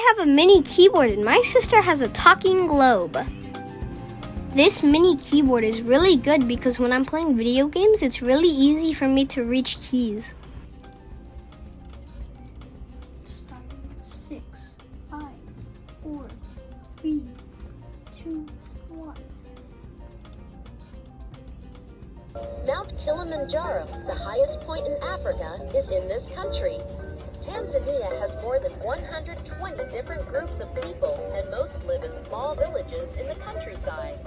I have a mini keyboard and my sister has a talking globe. This mini keyboard is really good because when I'm playing video games, it's really easy for me to reach keys. Start 6, 5, 4, 3, 2, 1. Mount Kilimanjaro, the highest point in Africa, is in this country. Tanzania has more than 120 different groups of people, and most live in small villages in the countryside.